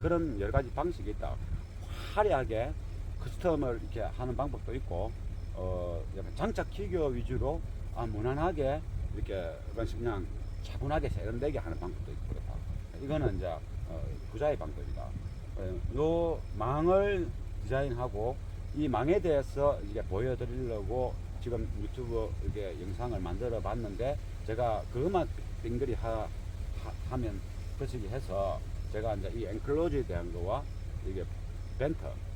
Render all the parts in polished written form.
그런 여러 가지 방식이 있다. 화려하게 커스텀을 이렇게 하는 방법도 있고, 약간 장착 기교 위주로 무난하게 이렇게 그냥 차분하게 세련되게 하는 방법도 있고 그렇다. 이거는 이제 부자의 방법이다. 요 망을 디자인하고 이 망에 대해서 이제 보여드리려고 지금 유튜브 이렇게 영상을 만들어 봤는데, 제가 그것만 빙그리 하면 끝이기 해서 제가 이제 이 엔클로즈에 대한 거와 이게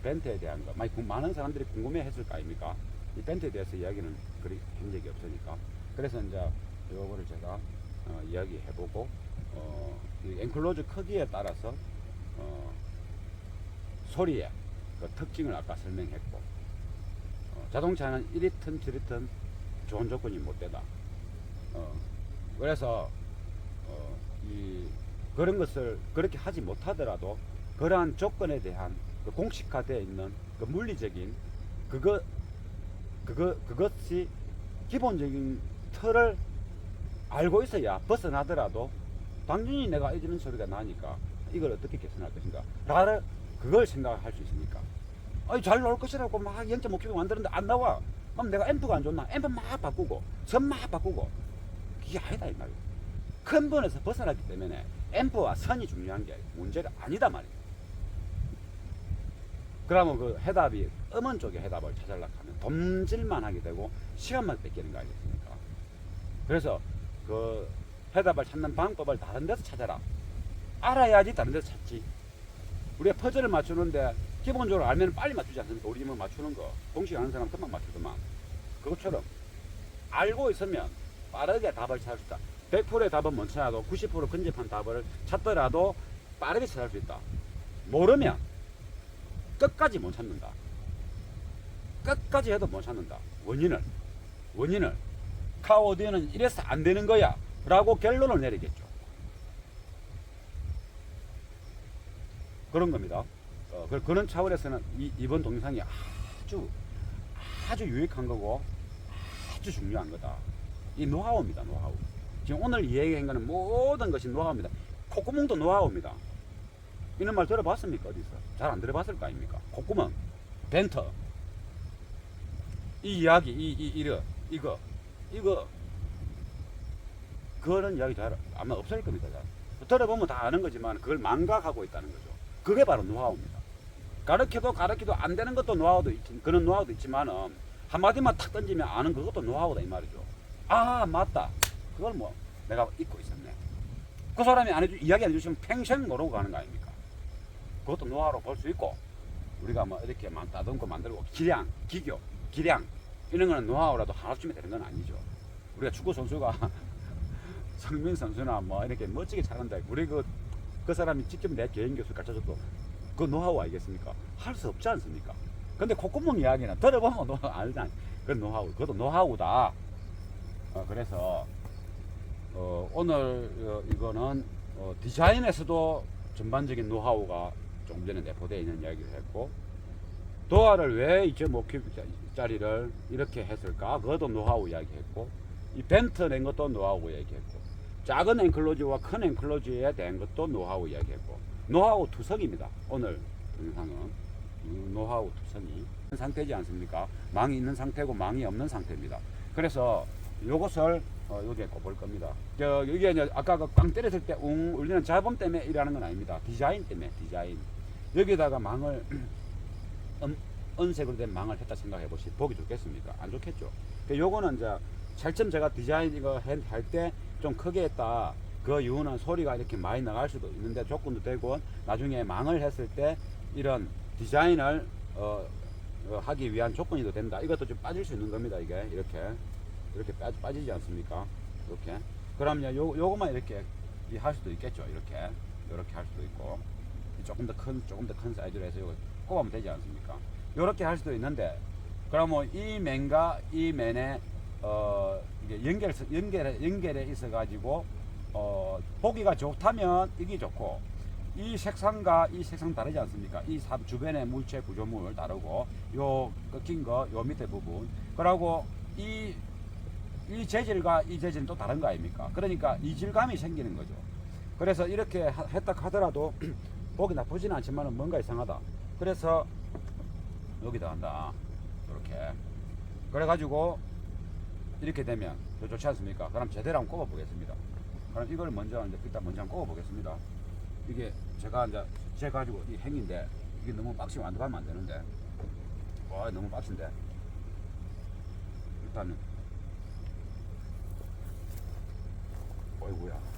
벤트에 대한 거 많은 사람들이 궁금해 했을 거 아닙니까? 이 벤트에 대해서 이야기는 그리 한 적이 없으니까, 그래서 이제 요거를 제가 이야기해 보고 이 엔클로즈 크기에 따라서 소리의 그 특징을 아까 설명했고, 자동차는 1리턴, 7리턴 좋은 조건이 못 되다. 그래서 그런 것을 그렇게 하지 못하더라도 그러한 조건에 대한 그 공식화되어 있는 그 물리적인 그것이 기본적인 틀을 알고 있어야 벗어나더라도 당연히 내가 이런 소리가 나니까 이걸 어떻게 개선할 것인가 라를 그걸 생각할 수 있으니까, 잘 나올 것이라고 막 0.5kg 만드는데 안 나와. 그럼 내가 앰프가 안 좋나? 앰프 막 바꾸고 선 막 바꾸고, 그게 아니다 이 말이야. 큰 번에서 벗어났기 때문에 앰프와 선이 중요한 게 문제가 아니다 말이야. 그러면 그 해답이 음원 쪽의 해답을 찾으려고 하면 돈질만 하게 되고 시간만 뺏기는 거 아니겠습니까? 그래서 그 해답을 찾는 방법을 다른 데서 찾아라. 알아야지 다른 데서 찾지. 우리가 퍼즐을 맞추는데 기본적으로 알면 빨리 맞추지 않습니까? 우리 뭐 맞추는 거 공식 아는 사람 금방 맞추더만. 그것처럼 알고 있으면 빠르게 답을 찾을 수 있다. 100%의 답은 못 찾아도 90% 근접한 답을 찾더라도 빠르게 찾을 수 있다. 모르면 끝까지 못 찾는다. 끝까지 해도 못 찾는다. 원인을 카오디는 이래서 안 되는 거야 라고 결론을 내리겠죠. 그런 겁니다. 그런 차원에서는 이번 동영상이 아주 유익한 거고 아주 중요한 거다. 이 노하우입니다. 노하우. 지금 오늘 이야기한 거는 모든 것이 노하우입니다. 콧구멍도 노하우입니다. 이런 말 들어봤습니까? 어디서? 잘 안 들어봤을 거 아닙니까? 콧구멍, 벤터, 이 이야기, 이거 그런 이야기 잘 아마 없을 겁니다. 잘. 들어보면 다 아는 거지만 그걸 망각하고 있다는 거죠. 그게 바로 노하우입니다. 가르쳐도 안 되는 것도 노하우도 그런 노하우도 있지만은 한마디만 탁 던지면 아는 그것도 노하우다 이 말이죠. 아 맞다. 그걸 뭐 내가 잊고 있었네. 그 사람이 이야기 안 해주시면 평생 모르고 가는 거 아닙니까? 그것도 노하우로 볼 수 있고, 우리가 뭐 이렇게 따듬고 만들고 기량 이런 거는 노하우라도 하나쯤에 되는 건 아니죠. 우리가 축구 선수가 성민 선수나 뭐 이렇게 멋지게 잘한다. 우리 그 사람이 직접 내 개인 교수 가르쳐줘도 그 노하우 아니겠습니까? 할 수 없지 않습니까? 근데 콧구멍 이야기는 들어보면 알잖아. 그건 노하우. 그것도 노하우다. 그래서 오늘 이거는 디자인에서도 전반적인 노하우가 조금 전에 내포되어 있는 이야기를 했고, 도화를 왜 2.5kg짜리를 이렇게 했을까? 그것도 노하우 이야기했고, 이 벤트 낸 것도 노하우 이야기했고, 작은 엔클로즈와 큰 엔클로즈에 대한 것도 노하우 이야기했고, 노하우 투성입니다. 오늘 영상은 노하우 투성이 상태지 않습니까? 망이 있는 상태고 망이 없는 상태입니다. 그래서 요것을 여기에 꼽을 겁니다. 이게 이제 아까 그 꽝 때렸을 때 울리는 잡음 때문에 일하는 건 아닙니다. 디자인 때문에, 디자인. 여기다가 망을 은색으로 된 망을 했다 생각해 보시. 보기 좋겠습니까? 안 좋겠죠. 요거는 이제 차츰 제가 디자인 이거 할 때 좀 크게 했다. 그 이유는 소리가 이렇게 많이 나갈 수도 있는데 조건도 되고, 나중에 망을 했을 때 이런 디자인을 하기 위한 조건이 된다. 이것도 좀 빠질 수 있는 겁니다. 이게 이렇게 빠지지 않습니까? 이렇게. 그러면 요것만 이렇게 할 수도 있겠죠. 이렇게 할 수도 있고, 조금 더 큰 사이즈로 해서 이거 꼽으면 되지 않습니까? 이렇게 할 수도 있는데, 그러면 이 맨과 이 맨에 이게 연결해 있어 가지고 보기가 좋다면 이게 좋고, 이 색상과 이 색상 다르지 않습니까? 이 주변의 물체 구조물 다르고, 요 꺾인 거 요 밑에 부분, 그리고 이 재질과 이 재질은 또 다른 거 아닙니까? 그러니까 이질감이 생기는 거죠. 그래서 이렇게 했다 하더라도 보기 나쁘지는 않지만 뭔가 이상하다. 그래서 여기다 한다. 이렇게. 그래가지고 이렇게 되면 더 좋지 않습니까? 그럼 제대로 한번 꼽아 보겠습니다. 그럼 이걸 먼저 이제 일단 먼저 한번 꼽아 보겠습니다. 이게 제가 이제 제 가지고 이 행인데 이게 너무 빡시면 안 들어가면 안 되는데, 와 너무 빡신데. 일단은 어이구야.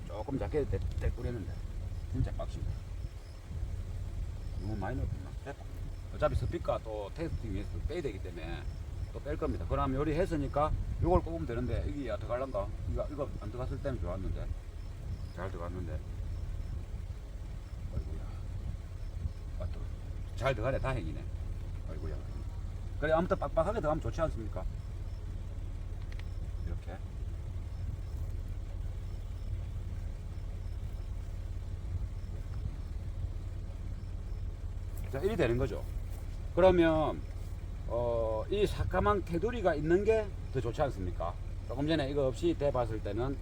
조금 작게 떼꾸리는데 진짜 빡신데 너무 많이 넣었구나. 됐다. 어차피 스피커 또 테스팅 위해서 빼야 되기 때문에 또 뺄 겁니다. 그럼 요리 했으니까 이걸 꼽으면 되는데 이게 어떡할란가? 이거 안 들어갔을 때는 좋았는데 잘 들어갔는데 아이고야. 맞다. 잘 들어가네. 다행이네. 아이고야. 그래 아무튼 빡빡하게 들어가면 좋지 않습니까? 이렇게. 자, 이리 되는 거죠. 그러면 이 새까만 테두리가 있는 게 더 좋지 않습니까? 조금 전에 이거 없이 대봤을 때는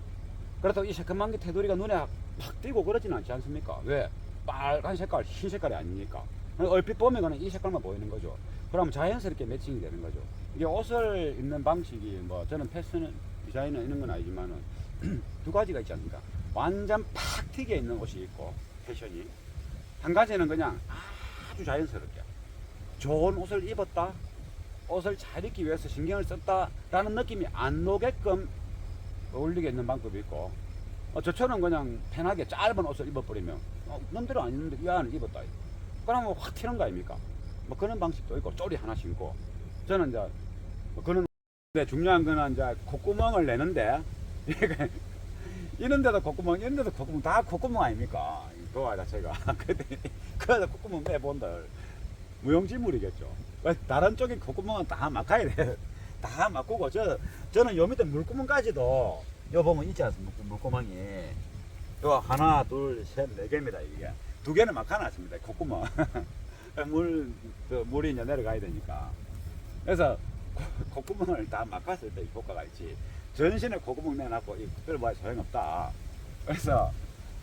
그래도 이 새까만 게 테두리가 눈에 팍 띄고 그러지는 않지 않습니까? 왜? 빨간 색깔, 흰 색깔이 아니니까. 얼핏 보면 이 색깔만 보이는 거죠. 그럼 자연스럽게 매칭이 되는 거죠. 이게 옷을 입는 방식이 뭐 저는 패션 디자이너 있는 건 아니지만은 두 가지가 있지 않습니까? 완전 팍 튀게 있는 옷이 있고 패션이, 한 가지는 그냥 아주 자연스럽게 좋은 옷을 입었다, 옷을 잘 입기 위해서 신경을 썼다라는 느낌이 안 나게끔 어울리게 있는 방법이 있고, 저처럼 그냥 편하게 짧은 옷을 입어버리면 놈들은 안 입는데 이 안을 입었다, 그러면 확 튀는 거 아닙니까? 뭐 그런 방식도 있고, 쪼리 하나 신고. 저는 이제 뭐 그런, 근데 중요한 거는 이제 콧구멍을 내는데 이런데도 콧구멍, 이런데도 콧구멍, 다 콧구멍 아닙니까? 도화 자체가. 그래서 콧구멍 빼본다. 무용지물이겠죠. 다른 쪽에 콧구멍은 다 막아야 돼. 다 막고, 저는 요 밑에 물구멍까지도, 요 보면 있지 않습니까? 물구멍이. 요 하나, 둘, 셋, 네 개입니다, 이게. 두 개는 막아놨습니다, 콧구멍. 물이 이제 내려가야 되니까. 그래서 콧구멍을 다 막았을 때 이 효과가 있지. 전신에 콧구멍 내놨고, 특별히 뭐 소용없다. 그래서,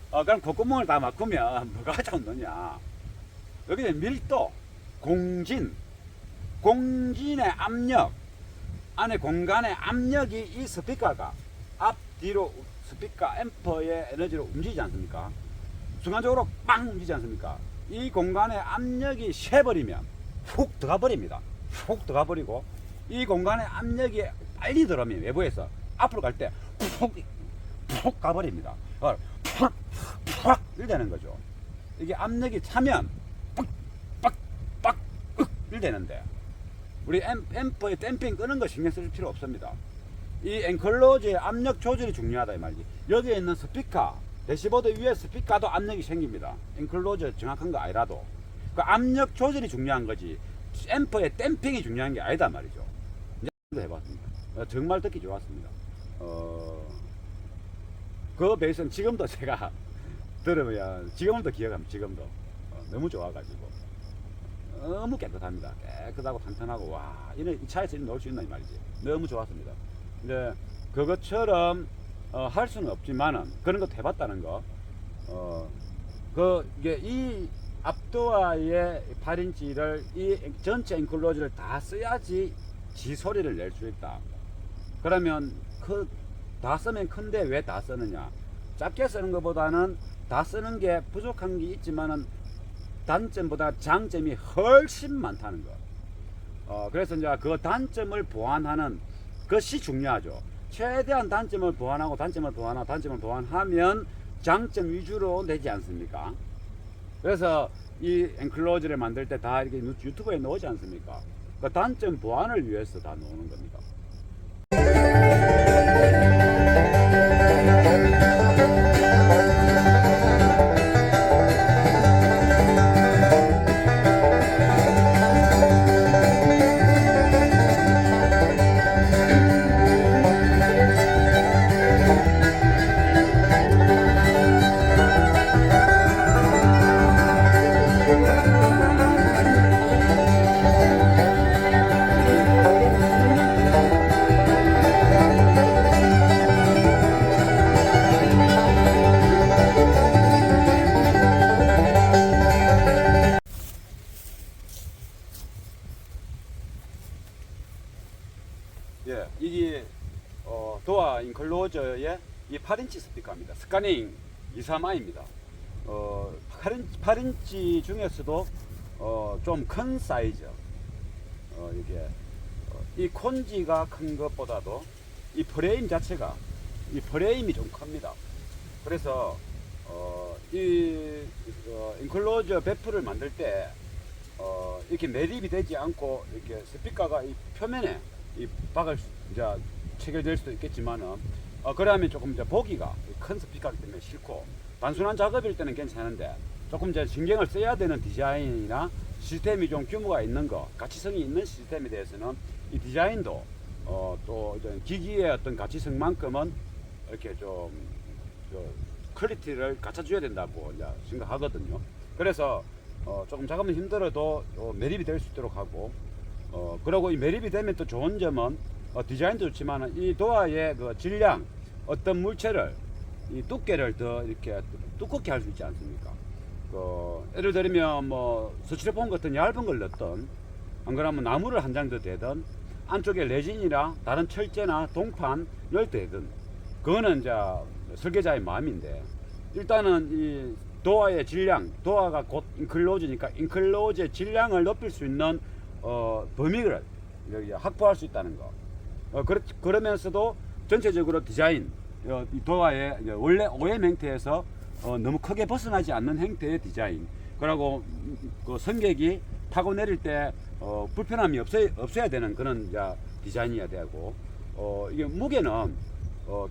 그럼 콧구멍을 다 막으면 뭐가 좋느냐. 여기는 밀도, 공진의 압력, 안에 공간의 압력이 이 스피커가 앞, 뒤로 스피커 앰퍼의 에너지로 움직이지 않습니까? 순간적으로 빵 움직이지 않습니까? 이 공간의 압력이 쇠버리면 훅 들어가 버립니다. 훅 들어가 버리고, 이 공간의 압력이 빨리 들어오면 외부에서 앞으로 갈 때 푹 가버립니다. 푹 이렇게 되는 거죠. 이게 압력이 차면 빡 이렇게 되는데, 우리 앰프의 댐핑 끄는 거 신경 쓸 필요 없습니다. 이 엔클로즈의 압력 조절이 중요하다 이 말이지. 여기에 있는 스피커, 대시보드 위에 스피커도 압력이 생깁니다. 엔클로즈 정확한 거 아니라도 그 압력 조절이 중요한 거지, 앰프의 댐핑이 중요한 게 아니다 말이죠. 이제 해봤습니다. 정말 듣기 좋았습니다. 그 베이스는 지금도 제가 들으면 지금도 기억합니다. 지금도 너무 좋아가지고 너무 깨끗합니다. 깨끗하고 탄탄하고, 와, 이 차에서 이렇게 넣을 수 있나 이 말이지. 너무 좋았습니다. 근데 그것처럼 할 수는 없지만은 그런 거 해봤다는 거. 이게 이 앞도어의 8인치를 이 전체 엔클로즈를 다 써야지 지 소리를 낼 수 있다. 그러면 다 쓰면 큰데 왜 다 쓰느냐? 작게 쓰는 것보다는 다 쓰는 게 부족한 게 있지만은 단점보다 장점이 훨씬 많다는 거. 그래서 이제 그 단점을 보완하는 것이 중요하죠. 최대한 단점을 보완하고 단점을 보완하면 장점 위주로 되지 않습니까? 그래서 이 엔클로즈를 만들 때 다 이렇게 유튜브에 나오지 않습니까? 그 단점 보완을 위해서 다 나오는 겁니다. 예, 이게 도어 인클로저의 이 8인치 스피커입니다. 스카닝 235입니다. 8인치 중에서도 좀 큰 사이즈. 이게 이 콘지가 큰 것보다도 이 프레임 자체가 이 프레임이 좀 큽니다. 그래서 이 인클로저 베프를 만들 때 이렇게 매립이 되지 않고 이렇게 스피커가 이 표면에 이 박을 이제 체결될 수도 있겠지만은 그러면 조금 이제 보기가 큰 스피커이기 때문에 싫고 단순한 작업일 때는 괜찮은데 조금 이제 신경을 써야 되는 디자인이나 시스템이 좀 규모가 있는 거, 가치성이 있는 시스템에 대해서는 이 디자인도 또 이제 기기의 어떤 가치성만큼은 이렇게 좀 퀄리티를 갖춰줘야 된다고 이제 생각하거든요. 그래서 조금 작업은 힘들어도 매립이 될 수 있도록 하고 그리고 이 매립이 되면 또 좋은 점은 디자인도 좋지만 이 도어의 그 질량, 어떤 물체를 이 두께를 더 이렇게 두껍게 할 수 있지 않습니까? 예를 들면 뭐 스티로폼 같은 얇은 걸 넣든 안 그러면 나무를 한 장 더 대든 안쪽에 레진이나 다른 철제나 동판 열대든 그거는 이제 설계자의 마음인데 일단은 이 도어의 질량, 도어가 곧 인클로즈니까 인클로즈의 질량을 높일 수 있는 범위를 확보할 수 있다는 거. 그러면서도 전체적으로 디자인, 이 도어의 원래 OM 형태에서 너무 크게 벗어나지 않는 형태의 디자인. 그리고 그 승객이 타고 내릴 때 불편함이 없어야 되는 그런 디자인이어야 되고, 이게 무게는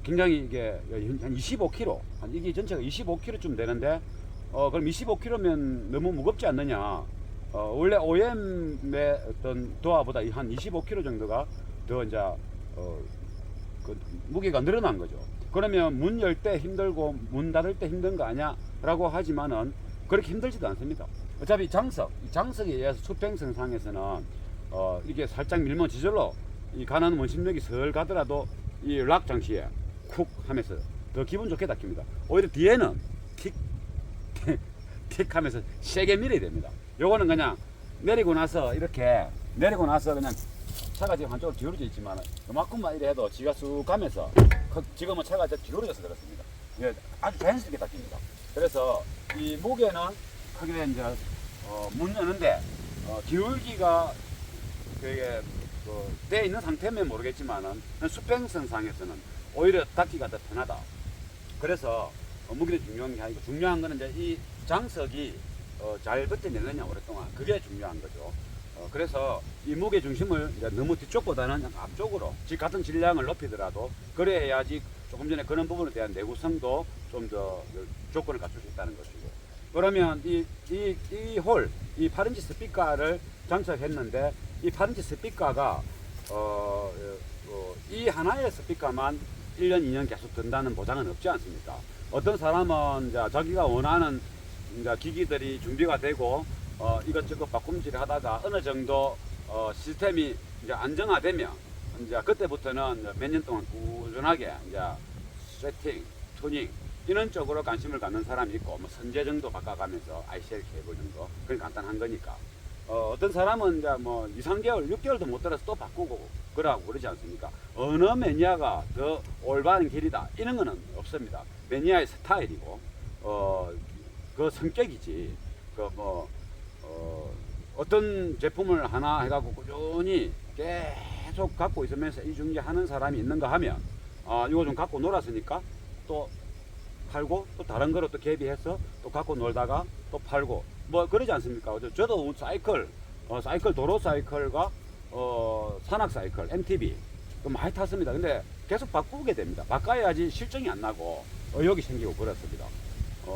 굉장히 이게 한 25kg, 이게 전체가 25kg쯤 되는데, 그럼 25kg면 너무 무겁지 않느냐? 원래 OM의 어떤 도어보다 한 25kg 정도가 더 이제 그 무게가 늘어난 거죠. 그러면 문 열 때 힘들고 문 닫을 때 힘든 거 아니야? 라고 하지만은 그렇게 힘들지도 않습니다. 어차피 장석에 의해서 수평선상에서는 이게 살짝 밀면 저절로 이 가는 원심력이 슬 가더라도 이 락 장치에 쿡 하면서 더 기분 좋게 닫힙니다. 오히려 뒤에는 틱 하면서 세게 밀어야 됩니다. 요거는 그냥 내리고 나서 그냥 차가 지금 한쪽으로 기울어져 있지만 그만큼만 이래 해도 지가 쑥 가면서 지금은 차가 기울어져서 그렇습니다. 예, 아주 자연스럽게 닫힙니다. 그래서 이 무게는 크게 이제 문 여는데 기울기가 그게 돼 있는 상태면 모르겠지만은 수평선상에서는 오히려 닫기가 더 편하다. 그래서 무게도 중요한 게 아니고 중요한 거는 이제 이 장석이 잘 버텨내느냐 오랫동안 그게 중요한 거죠. 그래서 이 무게 중심을 이제 너무 뒤쪽보다는 앞쪽으로 같은 질량을 높이더라도 그래야지 조금 전에 그런 부분에 대한 내구성도 좀 더 조건을 갖출 수 있다는 것이고. 그러면 이 8인치 스피커를 장착했는데 이 8인치 스피커가 이 하나의 스피커만 1년 2년 계속 든다는 보장은 없지 않습니까? 어떤 사람은 이제 자기가 원하는 이제 기기들이 준비가 되고 이것저것 바꿈질 하다가 어느 정도 시스템이 이제 안정화되면 이제 그때부터는 몇 년 동안 꾸준하게 이제 세팅, 투닝 이런 쪽으로 관심을 갖는 사람이 있고 뭐 선제 정도 바꿔가면서 ICL 케이블 정도 그건 간단한 거니까 어떤 사람은 이제 뭐 2, 3개월, 6개월도 못 들어서 또 바꾸고 그러고 그러지 않습니까? 어느 매니아가 더 올바른 길이다 이런 거는 없습니다. 매니아의 스타일이고 그 성격이지 어떤 제품을 하나 해갖고 꾸준히 계속 갖고 있으면서 이중지하는 사람이 있는가 하면 이거 좀 갖고 놀았으니까 또 팔고 또 다른 거로 또 개비해서 또 갖고 놀다가 또 팔고 뭐 그러지 않습니까? 저도 사이클 도로 사이클과 산악 사이클 MTB 많이 탔습니다. 근데 계속 바꾸게 됩니다. 바꿔야지 실증이 안 나고 의욕이 생기고 그렇습니다.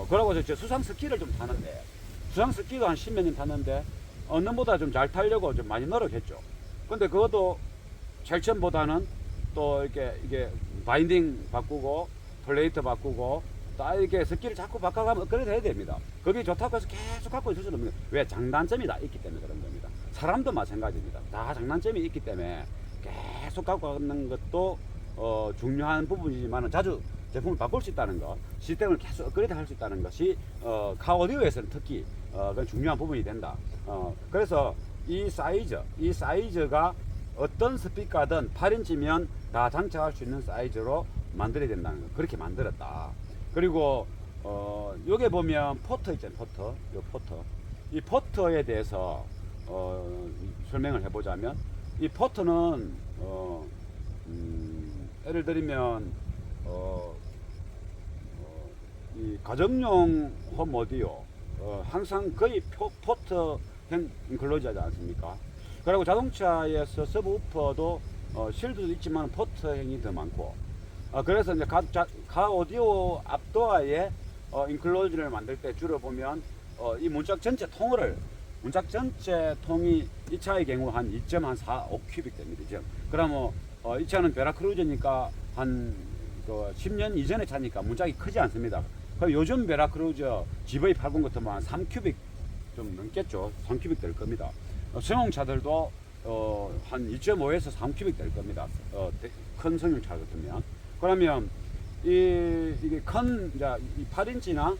그러고 저 수상 스키를 좀 타는데 수상 스키도 한 10몇 년 탔는데 언는보다 좀 잘 타려고 좀 많이 노력했죠. 근데 그것도 제일 처음보다는 또 이게 바인딩 바꾸고 플레이트 바꾸고 또 이렇게 스키를 자꾸 바꿔가면 업그레이드 해야 됩니다. 그게 좋다고 해서 계속 갖고 있을 수는 없는 거예요. 왜? 장단점이 다 있기 때문에 그런 겁니다. 사람도 마찬가지입니다. 다 장단점이 있기 때문에 계속 갖고 가는 것도 중요한 부분이지만 자주 제품을 바꿀 수 있다는 것, 시스템을 계속 업그레이드 할 수 있다는 것이 카오디오에서는 특히 그건 중요한 부분이 된다. 그래서 이 사이즈가 어떤 스피커든 8인치면 다 장착할 수 있는 사이즈로 만들어야 된다는 거. 그렇게 만들었다. 그리고 요게 보면 포터 있잖아요. 포터. 요 포터. 이 포터에 대해서 설명을 해보자면, 이 포터는 예를 들면 이 가정용 홈 오디오 항상 거의 포터 인클로즈하지 않습니까? 그리고 자동차에서 서브우퍼도 실드도 있지만 포터형이 더 많고, 그래서 이제 가 오디오 앞도어에 인클로즈를 만들 때 주로 보면 이 문짝 전체 문짝 전체 통이 이 차의 경우 한 2.45 큐빅 됩니다. 지금. 그러면 이 차는 베라크루저니까 한 10년 이전의 차니까 문짝이 크지 않습니다. 그럼 요즘 베라크루저 GV80 같으면 한 3큐빅 좀 넘겠죠. 3큐빅 될 겁니다. 승용차들도 한 2.5에서 3큐빅 될 겁니다. 큰 승용차 같으면. 그러면 이게 큰 이제 8인치나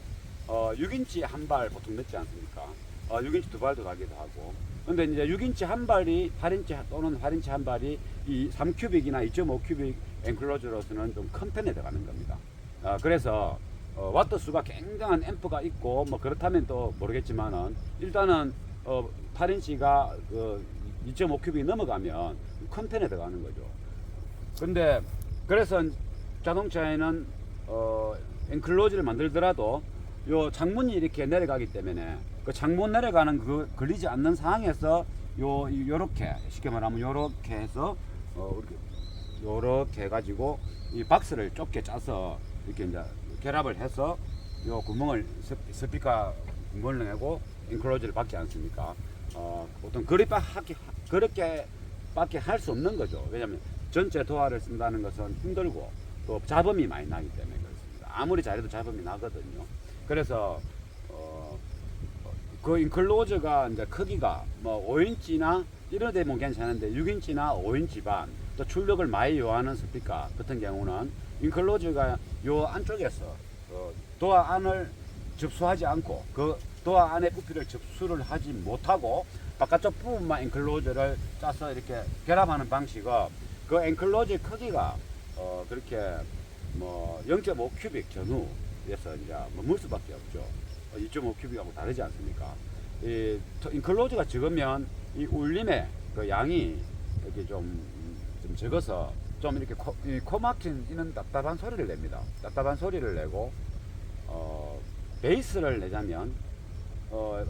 6인치 한 발 보통 넣지 않습니까? 6인치 두 발도 가기도 하고. 근데 이제 6인치 한 발이 8인치 또는 8인치 한 발이 이 3큐빅이나 2.5큐빅 엔클로저로서는 좀 큰 편에 들어가는 겁니다. 그래서 와트 수가 굉장한 앰프가 있고 뭐 그렇다면 또 모르겠지만은 일단은 8인치가 2.5큐빅이 넘어가면 큰 편에 들어가는 거죠. 근데 그래서 자동차에는 엔클로즈를 만들더라도 요 창문이 이렇게 내려가기 때문에 그 창문 내려가는 그 걸리지 않는 상황에서 요렇게 쉽게 말하면 요렇게 해서 요렇게 해가지고 이 박스를 좁게 짜서 이렇게 이제 결합을 해서 요 구멍을 스피커 구멍을 내고 인클로즈를 받지 않습니까? 보통 그렇게밖에 할 수 없는 거죠. 왜냐하면 전체 도화를 쓴다는 것은 힘들고 또 잡음이 많이 나기 때문에 그렇습니다. 아무리 잘해도 잡음이 나거든요. 그래서 그 인클로저가 이제 크기가 뭐 5인치나 이런 데 보면 괜찮은데 6인치나 5인치 반, 또 출력을 많이 요하는 스피커 같은 경우는 인클로저가 요 안쪽에서 도화 안을 접수하지 않고 그 도화 안에 부피를 접수를 하지 못하고 바깥쪽 부분만 인클로저를 짜서 이렇게 결합하는 방식은 그 엔클로저 크기가 그렇게 뭐 0.5 큐빅 전후에서 이제 머물 수밖에 없죠. 2.5 큐빅하고 다르지 않습니까? 이 인클로저가 적으면 이 울림의 그 양이 이렇게 좀 적어서 좀 이렇게 코 막히는 답답한 소리를 냅니다. 답답한 소리를 내고 베이스를 내자면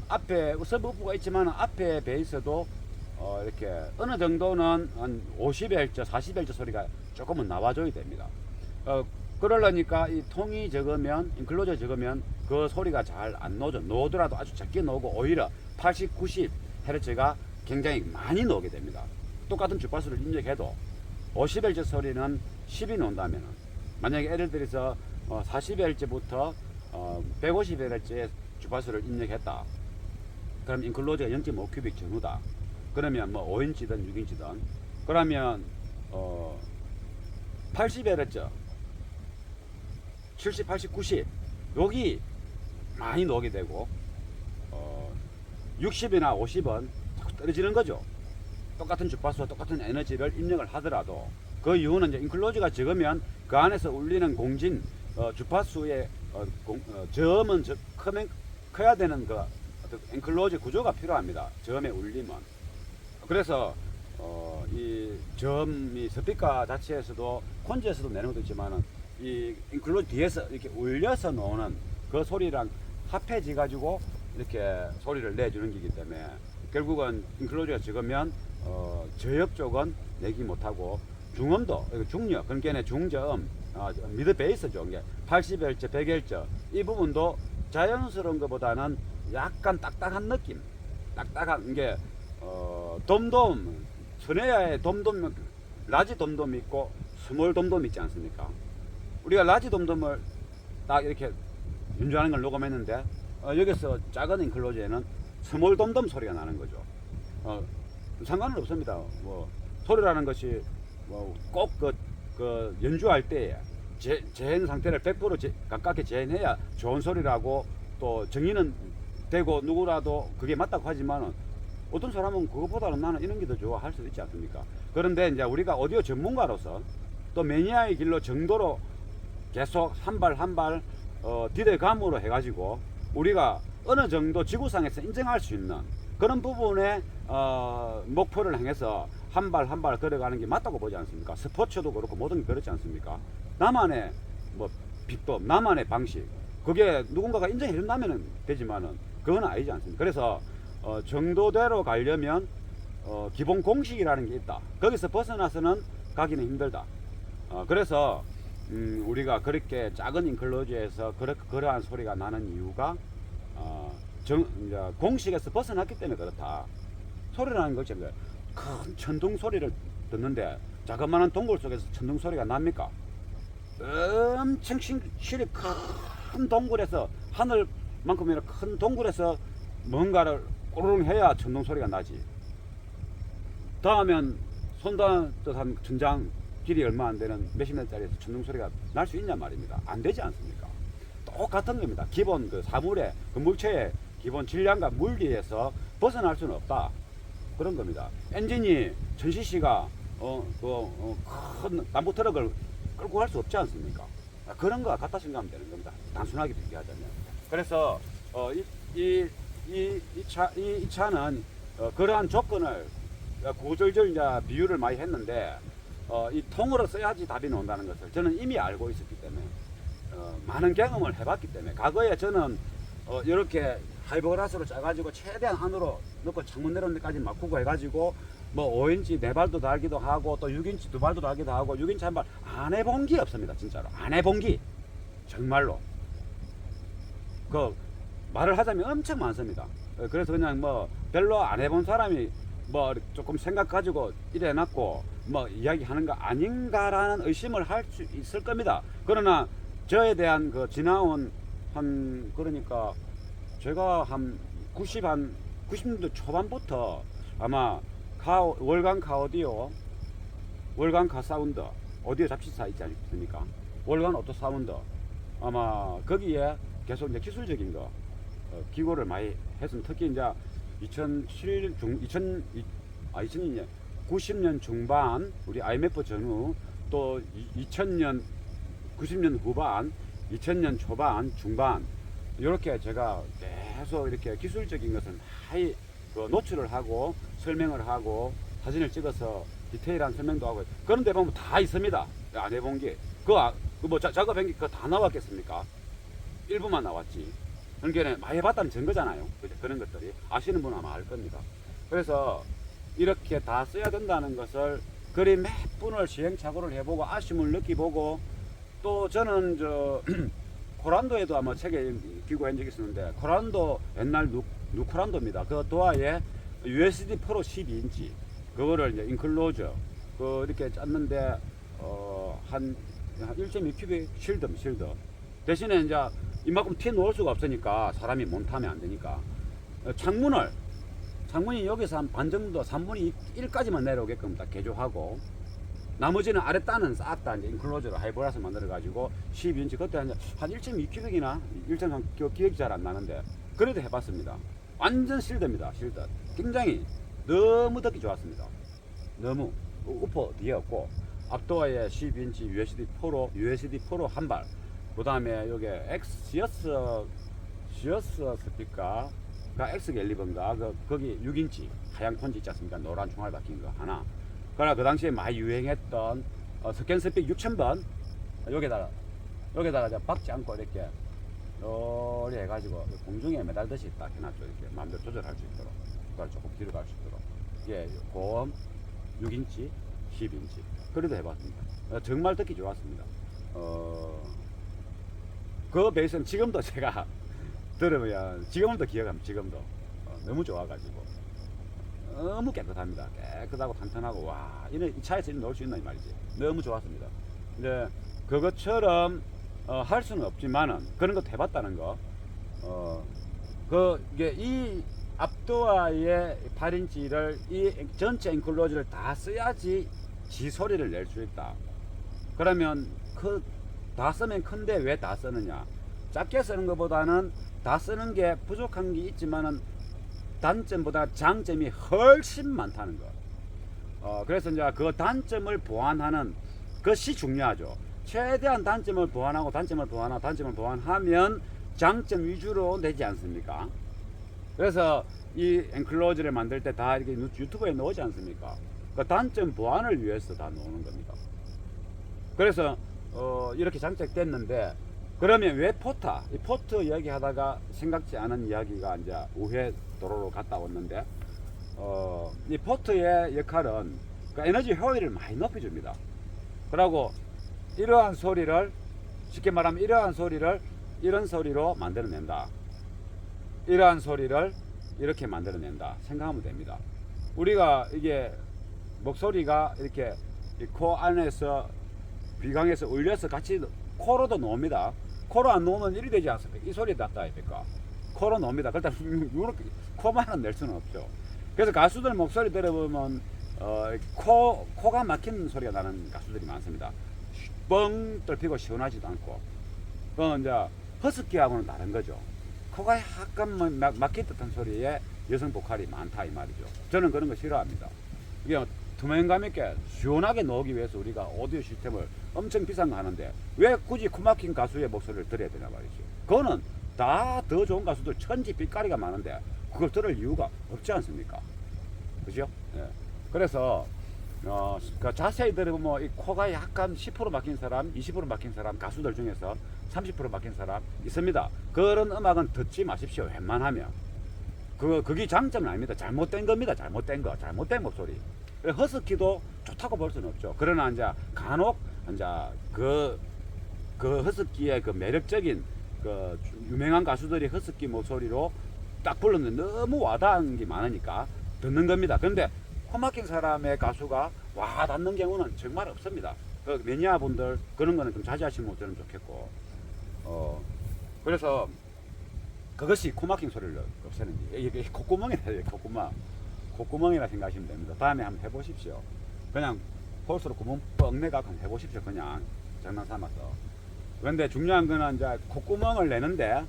앞에 서브우프가 있지만 앞에 베이스도 이렇게 어느 정도는 한 50Hz, 40Hz 소리가 조금은 나와줘야 됩니다. 그러려니까 이 통이 적으면 인클로저 적으면 그 소리가 잘 안 나오죠. 나오더라도 아주 작게 나오고 오히려 80, 90Hz가 굉장히 많이 나오게 됩니다. 똑같은 주파수를 입력해도 50Hz 소리는 10이 나온다면 만약에 예를 들어서 40Hz부터 150Hz의 주파수를 입력했다. 그럼 인클로저가 0.5 큐빅 전후다. 그러면 뭐 5인치든 6인치든 그러면 80Hz 70, 80, 90 여기 많이 나오게 되고 60이나 50은 자꾸 떨어지는 거죠. 똑같은 주파수와 똑같은 에너지를 입력을 하더라도 그 이유는 이제 인클로즈가 적으면 그 안에서 울리는 공진 주파수의 저음은 커야 되는 그 엔클로즈 구조가 필요합니다. 저음의 울림은. 그래서 이 저음이 스피커 자체에서도 콘지에서도 내는 것도 있지만은 이 인클로즈 뒤에서 이렇게 울려서 나오는 그 소리랑 합해지 가지고 이렇게 소리를 내주는 기기 때문에 결국은 인클로즈가 적으면 저역 쪽은 내기 못하고 중음도 중력 그러니까 중저음 미드 베이스죠. 이게 80Hz, 100Hz 이 부분도 자연스러운 것보다는 약간 딱딱한 느낌, 딱딱한 게 돔돔 스네야의 돔돔 라지 돔돔이 있고 스몰 돔돔 있지 않습니까? 우리가 라지 돔돔을 딱 이렇게 연주하는 걸 녹음했는데 여기서 작은 인클로즈에는 스몰 돔돔 소리가 나는 거죠. 상관은 없습니다. 뭐 소리라는 것이 꼭 그 연주할 때에 재현 상태를 100% 가깝게 재현해야 좋은 소리라고 또 정의는 되고 누구라도 그게 맞다고 하지만은 어떤 사람은 그것보다는 나는 이런 게 더 좋아 할 수도 있지 않습니까? 그런데 이제 우리가 오디오 전문가로서 또 매니아의 길로 정도로 계속 한 발 한 발 디뎌감으로 해가지고 우리가 어느 정도 지구상에서 인정할 수 있는 그런 부분에 목표를 향해서 한 발 한 발 걸어가는 게 맞다고 보지 않습니까? 스포츠도 그렇고 모든 게 그렇지 않습니까? 나만의 뭐 비법, 나만의 방식, 그게 누군가가 인정해 준다면 되지만은 그건 아니지 않습니까? 그래서 정도대로 가려면 기본 공식이라는 게 있다. 거기서 벗어나서는 가기는 힘들다. 그래서 우리가 그렇게 작은 인클로즈에서 그러한 소리가 나는 이유가 이제 공식에서 벗어났기 때문에 그렇다. 소리라는 것이 큰 천둥 소리를 듣는데 자그마한 동굴 속에서 천둥 소리가 납니까? 엄청 실이 큰 동굴에서 하늘만큼이나 큰 동굴에서 뭔가를 꼬르릉 해야 천둥 소리가 나지. 다음엔 손단 듯한 천장 길이 얼마 안 되는 몇십 년짜리에서 천둥 소리가 날 수 있냐 말입니다. 안 되지 않습니까? 똑같은 겁니다. 기본 그 사물의 그 물체의 기본 질량과 물리에서 벗어날 수는 없다. 그런 겁니다. 엔진이 1000cc가 큰 남부 트럭을 끌고 갈 수 없지 않습니까? 그런 거와 같다 생각하면 되는 겁니다. 단순하게 비교하자면. 그래서 이 차는 그러한 조건을 구절절 이제 비유를 많이 했는데 이 통으로 써야지 답이 나온다는 것을 저는 이미 알고 있었기 때문에 많은 경험을 해봤기 때문에 과거에 저는 이렇게 하이버그라스로 짜가지고 최대한 안으로 넣고 창문 내려오는 데까지 막고 해가지고 뭐 5인치 4발도 달기도 하고 또 6인치 2발도 달기도 하고 6인치 1발 안 해본 게 없습니다. 진짜로 안 해본 게 정말로 그 말을 하자면 엄청 많습니다. 그래서 그냥 뭐 별로 안 해본 사람이 뭐 조금 생각 가지고 이래 놨고 뭐 이야기하는 거 아닌가라는 의심을 할 수 있을 겁니다. 그러나 저에 대한 그 지나온 한 그러니까 제가 한 90년대 초반부터 아마 월간 카오디오, 월간 카사운드, 오디오 잡지사 있지 않습니까? 월간 오토 사운드 아마 거기에 계속 이제 기술적인 거 기고를 많이 했으면 특히 이제 90년 중반 우리 IMF 전후 또 2000년 90년 후반 2000년 초반 중반 이렇게 제가 계속 이렇게 기술적인 것을 많이 노출을 하고 설명을 하고 사진을 찍어서 디테일한 설명도 하고 그런데 보면 다 있습니다. 안 해본 게 뭐 작업한 게 그거 다 나왔겠습니까? 일부만 나왔지. 그러니까 많이 해봤다는 증거잖아요. 그런 것들이 아시는 분은 아마 알 겁니다. 그래서 이렇게 다 써야 된다는 것을 그리 몇 분을 시행착오를 해보고 아쉬움을 느끼보고 또 저는 코란도에도 아마 책에 기고한 적이 있었는데 코란도 옛날 누코란도입니다. 그 도화에 USD 프로 12인치 그거를 이제 인클로저 이렇게 짰는데 한 1.2 큐빅 실드 대신에 이제 이만큼 튀어 놓을 수가 없으니까 사람이 못 타면 안 되니까 창문이 여기서 한 반 정도 3분의 1까지만 내려오게끔 다 개조하고 나머지는 아래 단은 싹 다 이제 인클로저로 하이브라스 만들어 가지고 12인치 그때 한 1.2 큐빅이나 1.3 기억이 잘 안 나는데 그래도 해봤습니다. 완전 실드입니다. 실드 굉장히 너무 듣기 좋았습니다. 너무 우퍼 뒤에 없고 앞도어에 12인치 USD 프로 한 발 그 다음에 여기 시어스 스피커가 X11인가 거기 6인치 하얀 콘지 있지 않습니까? 노란 총알 박힌 거 하나. 그러나 그 당시에 많이 유행했던 스캔스픽 6000번 여기다가 이제 박지 않고 이렇게 해가지고 공중에 매달듯이 딱 해놨죠. 이렇게 마음대로 조절할 수 있도록 그걸 조금 뒤로 갈 수 있도록 이게 고음 6인치 12인치 그래도 해봤습니다. 정말 듣기 좋았습니다. 그 베이스는 지금도 제가 들으면 지금도 기억합니다. 지금도 너무 좋아가지고 너무 깨끗합니다. 깨끗하고 탄탄하고 와 이 차에서 이렇게 넣을 수 있나 이 말이지. 너무 좋았습니다. 근데 그것처럼 할 수는 없지만은 그런 것도 해봤다는 거. 이게 이 앞도어의 8인치를 이 전체 인클로즈를 다 써야지 지 소리를 낼 수 있다. 그러면 다 쓰면 큰데 왜 다 쓰느냐? 작게 쓰는 것보다는 다 쓰는 게 부족한 게 있지만은 단점보다 장점이 훨씬 많다는 거. 그래서 이제 그 단점을 보완하는 것이 중요하죠. 최대한 단점을 보완하고 단점을 보완하고 단점을 보완하면 장점 위주로 되지 않습니까? 그래서 이 엔클로즈를 만들 때 다 이렇게 유튜브에 넣지 않습니까? 그 단점 보완을 위해서 다 넣는 겁니다. 그래서 이렇게 장착됐는데, 그러면 왜 포타? 이 포트 이야기 하다가 생각지 않은 이야기가 이제 우회 도로로 갔다 왔는데, 이 포트의 역할은 그 에너지 효율을 많이 높여줍니다. 그리고 이러한 소리를, 쉽게 말하면 이러한 소리를 이런 소리로 만들어낸다. 이러한 소리를 이렇게 만들어낸다. 생각하면 됩니다. 우리가 이게 목소리가 이렇게 코 안에서 비강에서 울려서 같이 코로도 나옵니다. 코로 안 나오면 일이 되지 않습니까? 이 소리 났다 아닙니까? 코로 나옵니다. 그렇다 이렇게 코만은 낼 수는 없죠. 그래서 가수들 목소리 들어보면 코가 막히는 소리가 나는 가수들이 많습니다. 뻥 뚫히고 시원하지도 않고. 그건 이제 허스키하고는 다른 거죠. 코가 약간 막힐 듯한 소리에 여성 보컬이 많다 이 말이죠. 저는 그런 거 싫어합니다. 이게 투명감 있게 시원하게 나오기 위해서 우리가 오디오 시스템을 엄청 비싼 거 하는데 왜 굳이 코막힌 가수의 목소리를 들어야 되냐 말이죠. 그거는 다 더 좋은 가수들 천지 빛깔이가 많은데 그걸 들을 이유가 없지 않습니까? 그죠? 예. 그래서 그 자세히 들어보면 이 코가 약간 10% 막힌 사람, 20% 막힌 사람, 가수들 중에서 30% 막힌 사람 있습니다. 그런 음악은 듣지 마십시오. 웬만하면 그게 장점은 아닙니다. 잘못된 겁니다. 잘못된 거, 잘못된 목소리. 허스키도 좋다고 볼 수는 없죠. 그러나 이제 간혹 이제 그 허스키의 그 매력적인 그 유명한 가수들이 허스키 목소리로 딱 불렀는데 너무 와닿는 게 많으니까 듣는 겁니다. 그런데 코 막힌 사람의 가수가 와 닿는 경우는 정말 없습니다. 그 매니아 분들 그런 거는 좀 자제하시면 저는 좋겠고, 그래서 그것이 코 막힌 소리를 없애는 게 이게 콧구멍이라 해요. 콧구멍이라 생각하시면 됩니다. 다음에 한번 해보십시오. 그냥 홀수로 구멍 뻥 내갖고 한번 해보십시오. 그냥 장난 삼아서. 그런데 중요한 거는 이제 콧구멍을 내는데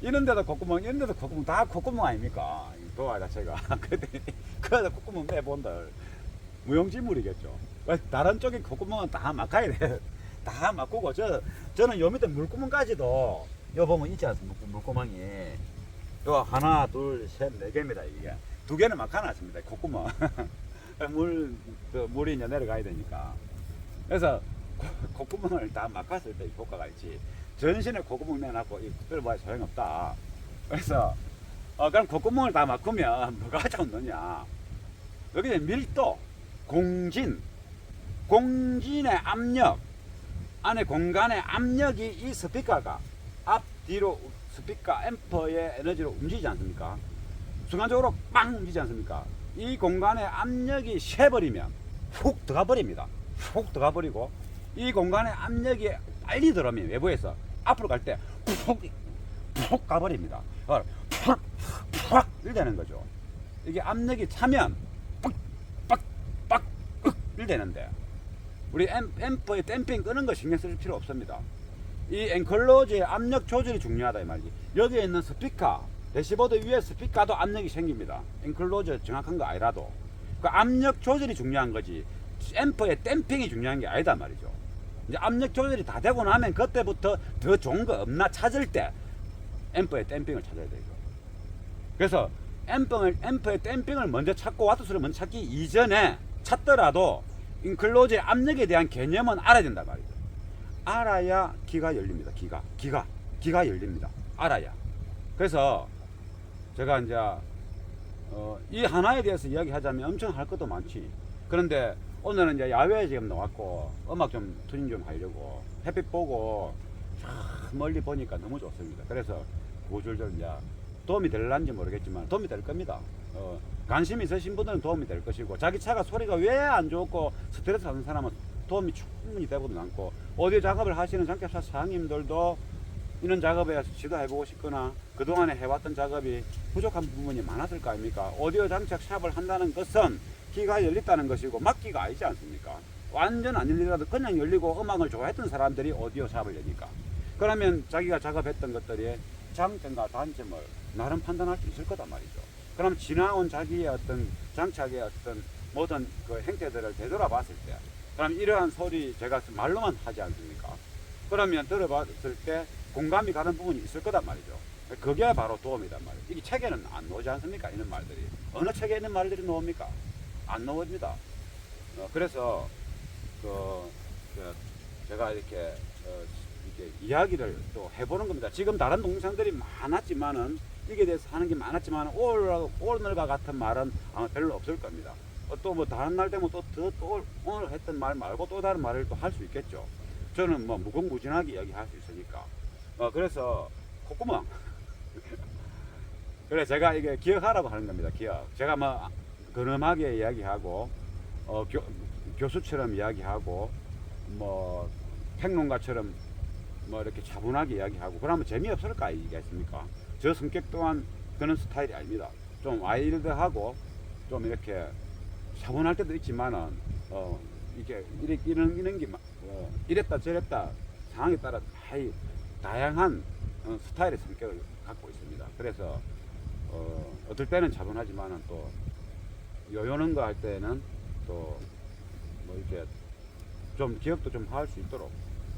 이런데도 콧구멍, 이런데도 콧구멍, 다 콧구멍 아닙니까? 도화 자체가. 그래서 콧구멍 내본들 무용지물이겠죠. 다른 쪽에 콧구멍은 다 막아야 돼. 다 막고 저는 요 밑에 물구멍까지도 요 보면 있지 않습니까? 물구멍이 요 하나 둘 셋 네 개입니다. 이게 두 개는 막아놨습니다. 콧구멍. 물이 이제 내려가야 되니까. 그래서 콧구멍을 다 막았을 때 효과가 있지. 전신에 콧구멍 내놨고 이걸 뭐 소용없다. 그래서 그럼 콧구멍을 다 막으면 뭐가 좋느냐? 여기는 밀도, 공진의 압력, 안에 공간의 압력이 이 스피커가 앞 뒤로 스피커 앰퍼의 에너지로 움직이지 않습니까? 순간적으로 빵 움직이지 않습니까? 이 공간의 압력이 세버리면 훅 들어가 버립니다. 훅 들어가 버리고 이 공간의 압력이 빨리 들어오면 외부에서 앞으로 갈 때 푹 가버립니다. 푹 이러는 거죠. 이게 압력이 차면 빡 이러는데 우리 앰프의 댐핑 끄는 거 신경 쓸 필요 없습니다. 이 엔클로즈의 압력 조절이 중요하다 이 말이지. 여기에 있는 스피커, 대시보드 위에 스피커도 압력이 생깁니다. 엔클로즈 정확한 거 아니라도 그 압력 조절이 중요한 거지. 앰프의 댐핑이 중요한 게 아니다 말이죠. 이제 압력 조절이 다 되고 나면 그때부터 더 좋은 거 없나 찾을 때 앰프의 댐핑을 찾아야 되죠. 그래서 앰프의 댐핑을 먼저 찾고 와트수를 먼저 찾기 이전에 찾더라도 인클로즈의 압력에 대한 개념은 알아야 된단 말이죠. 알아야 기가 열립니다. 기가 열립니다. 알아야. 그래서 제가 이제 이 하나에 대해서 이야기하자면 엄청 할 것도 많지. 그런데 오늘은 이제 야외에 지금 나왔고 음악 좀 튜닝 좀 하려고 햇빛 보고 멀리 보니까 너무 좋습니다. 그래서 고줄줄 이제 도움이 될란지 모르겠지만 도움이 될 겁니다. 관심 있으신 분들은 도움이 될 것이고 자기 차가 소리가 왜 안 좋고 스트레스 받는 사람은 도움이 충분히 되고도 않고 오디오 작업을 하시는 장갑차 사장님들도 이런 작업에 지도해보고 싶거나 그동안에 해왔던 작업이 부족한 부분이 많았을 거 아닙니까? 오디오 장착 샵을 한다는 것은 기가 열렸다는 것이고 막기가 아니지 않습니까? 완전 안 열리더라도 그냥 열리고 음악을 좋아했던 사람들이 오디오 샵을 여니까 그러면 자기가 작업했던 것들이 장점과 단점을 나름 판단할 수 있을 거단 말이죠. 그럼 지나온 자기의 어떤 장착의 어떤 모든 그 행태들을 되돌아봤을 때, 그럼 이러한 소리 제가 말로만 하지 않습니까? 그러면 들어봤을 때 공감이 가는 부분이 있을 거단 말이죠. 그게 바로 도움이단 말이에요. 이게 책에는 안 나오지 않습니까? 이런 말들이. 어느 책에 있는 말들이 나옵니까? 안 나옵니다. 그래서 제가 이렇게 이야기를 또 해보는 겁니다. 지금 다른 동영상들이 많았지만은 이게 대해서 하는 게 많았지만 오늘과 같은 말은 아마 별로 없을 겁니다. 또 뭐 다른 날 되면 또 오늘 했던 말 말고 또 다른 말을 또 할 수 있겠죠. 저는 뭐 무궁무진하게 이야기할 수 있으니까. 그래서 콧구멍. 그래 제가 이게 기억하라고 하는 겁니다. 기억. 제가 뭐 근엄하게 이야기하고 교수처럼 이야기하고 뭐 평론가처럼 뭐 이렇게 차분하게 이야기하고 그러면 재미없을까 이겠습니까? 저 성격 또한 그런 스타일이 아닙니다. 좀 와일드하고 좀 이렇게 차분할 때도 있지만은 이게 이런 게 이랬다 저랬다 상황에 따라 다양한 스타일의 성격을 갖고 있습니다. 그래서 어떨 때는 차분하지만은 또 요요는 거 할 때는 또 뭐 이렇게 좀 기억도 좀 할 수 있도록.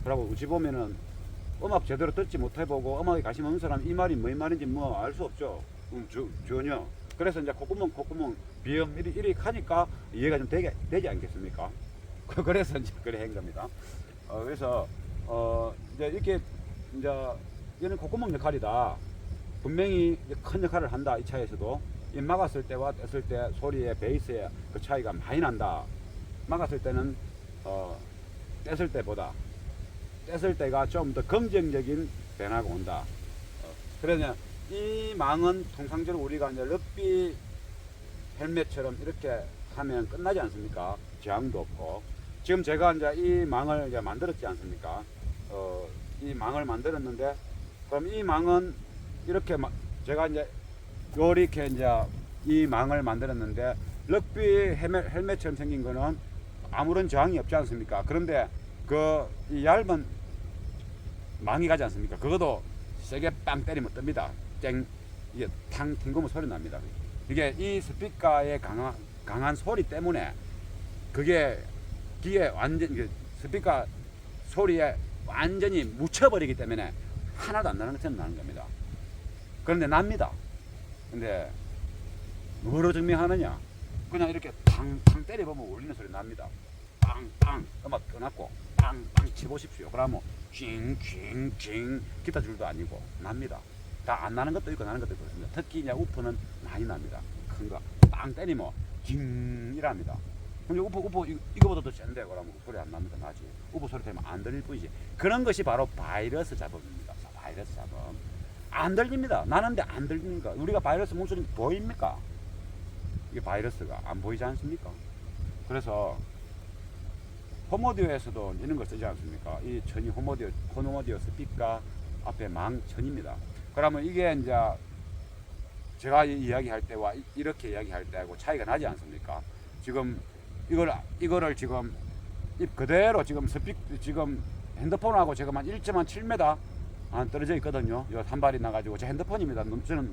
그러고 우지 보면은 음악 제대로 듣지 못해보고 음악에 관심 없는 사람 이 말이 뭔 말인지 뭐 알 수 없죠. 전혀. 그래서 이제 콧구멍 비염 이리 하니까 이해가 좀 되지 않겠습니까? 그래서 이제 그래 한 겁니다. 그래서 이제 이렇게 이제 이런 콧구멍 역할이다. 분명히 큰 역할을 한다. 이 차에서도 이 막았을 때와 뗐을 때 소리의 베이스의 그 차이가 많이 난다. 막았을 때는 뗐을 때보다 뗐을 때가 좀 더 긍정적인 변화가 온다. 그러냐 이 망은 통상적으로 우리가 이제 럭비 헬멧처럼 이렇게 하면 끝나지 않습니까? 저항도 없고. 지금 제가 이제 이 망을 이제 만들었지 않습니까? 이 망을 만들었는데 그럼 이 망은 이렇게 제가 이제 요렇게 이제 이 망을 만들었는데 럭비 헬멧처럼 생긴 거는 아무런 저항이 없지 않습니까? 그런데 이 얇은 망이 가지 않습니까? 그것도 세게 빵 때리면 뜹니다. 땡 이게 탕 튕기면 소리 납니다. 이게 이 스피커의 강한 소리 때문에 그게 완전 스피커 소리에 완전히 묻혀버리기 때문에 하나도 안 나는 것처럼 나는 겁니다. 그런데 납니다. 근데 뭐로 증명하느냐? 그냥 이렇게 탕탕 때려보면 울리는 소리 납니다. 빵빵 음악 끊었고 빵빵 치보십시오. 그러면 징징징 기타 줄도 아니고 납니다. 다 안 나는 것도 있고 나는 것도 있고 그렇습니다. 특히 이제 우프는 많이 납니다. 큰 거 빵 때리면 징 이랍니다. 근데 우프 이거보다 더 센데 그러면 소리 안 납니다. 나지. 우프 소리 때문에 안 들릴 뿐이지. 그런 것이 바로 바이러스 잡음입니다. 바이러스 잡음. 안 들립니다. 나는데 안 들립니까? 우리가 바이러스 목소리 보입니까? 이게 바이러스가 안 보이지 않습니까? 그래서 홈오디오에서도 이런 걸 쓰지 않습니까? 이 천이 홈오디오 스피커 앞에 망천입니다. 그러면 이게 이제 제가 이야기할 때와 이렇게 이야기할 때하고 차이가 나지 않습니까? 지금 이거를 지금 그대로 지금 지금 핸드폰하고 제가 한 1.7m 안 떨어져 있거든요. 요 한 발이 나가지고 제 핸드폰입니다. 저는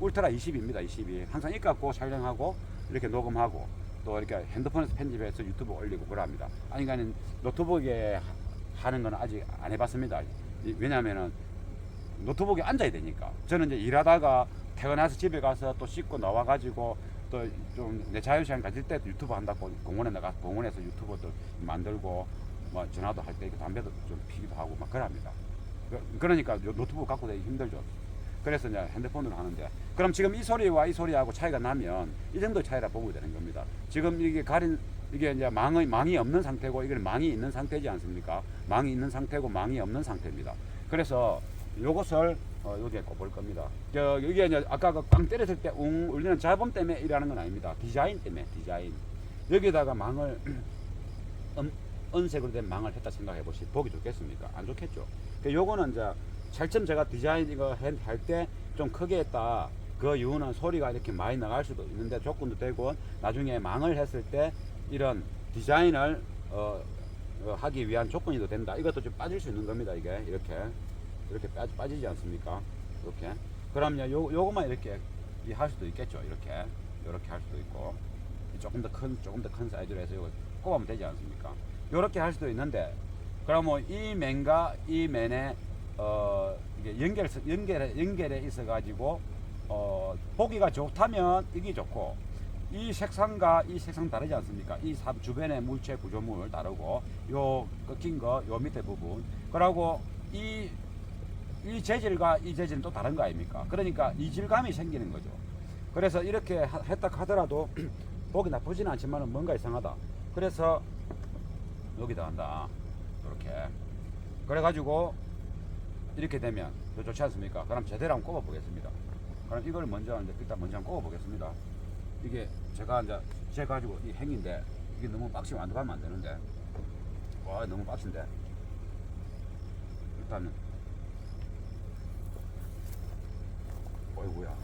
울트라 20입니다. 22. 항상 이 갖고 촬영하고 이렇게 녹음하고 또 이렇게 핸드폰에서 편집해서 유튜브 올리고 그럽니다. 아니 그러니까 노트북에 하는 건 아직 안 해봤습니다. 왜냐하면은 노트북에 앉아야 되니까. 저는 이제 일하다가 퇴근해서 집에 가서 또 씻고 나와가지고 또 좀 내 자유시간 가질 때 유튜브 한다고 공원에 나가 공원에서 유튜브도 만들고 뭐 전화도 할 때 담배도 좀 피기도 하고 막 그럽니다. 그러니까 노트북 갖고 다니기 힘들죠. 그래서 이제 핸드폰으로 하는데 그럼 지금 이 소리와 이 소리하고 차이가 나면 이 정도 차이라 보면 되는 겁니다. 지금 이게 이게 이제 망이 없는 상태고 이건 망이 있는 상태지 않습니까? 망이 있는 상태고 망이 없는 상태입니다. 그래서 요것을 여기에 꼽을 겁니다. 이게 이제 아까 꽝 때렸을 때 울리는 잡음 때문에 일하는 건 아닙니다. 디자인 때문에 디자인. 여기다가 망을 은색으로 된 망을 했다 생각해 보시 보기 좋겠습니까? 안 좋겠죠. 요거는 이제 차츰 제가 디자인 이거 할 때 좀 크게 했다. 그 이유는 소리가 이렇게 많이 나갈 수도 있는데 조건도 되고 나중에 망을 했을 때 이런 디자인을 하기 위한 조건이 더 된다. 이것도 좀 빠질 수 있는 겁니다. 이게 이렇게 빠지지 않습니까? 이렇게. 그럼요, 요것만 이렇게 할 수도 있겠죠. 이렇게 할 수도 있고, 조금 더 큰 사이즈로 해서 이걸 꼽으면 되지 않습니까? 이렇게 할 수도 있는데, 그러면 이 맨과 이 맨에 이게 연결해 있어 가지고 보기가 좋다면 이게 좋고, 이 색상과 이 색상 다르지 않습니까? 이 주변의 물체 구조물 다르고, 요 꺾인 거 요 밑에 부분, 그러고 이 재질과 이 재질은 또 다른 거 아닙니까? 그러니까 이질감이 생기는 거죠. 그래서 이렇게 했다 하더라도 보기 나쁘진 않지만 뭔가 이상하다. 그래서 여기다 한다. 이렇게. 그래가지고 이렇게 되면 더 좋지 않습니까? 그럼 제대로 한번 꼽아 보겠습니다. 그럼 이걸 먼저 한번 꼽아 보겠습니다. 이게 제가 가지고 이 행인데, 이게 너무 빡시면 안 들어가면 안 되는데, 와, 너무 빡신데. 일단은 어이구야.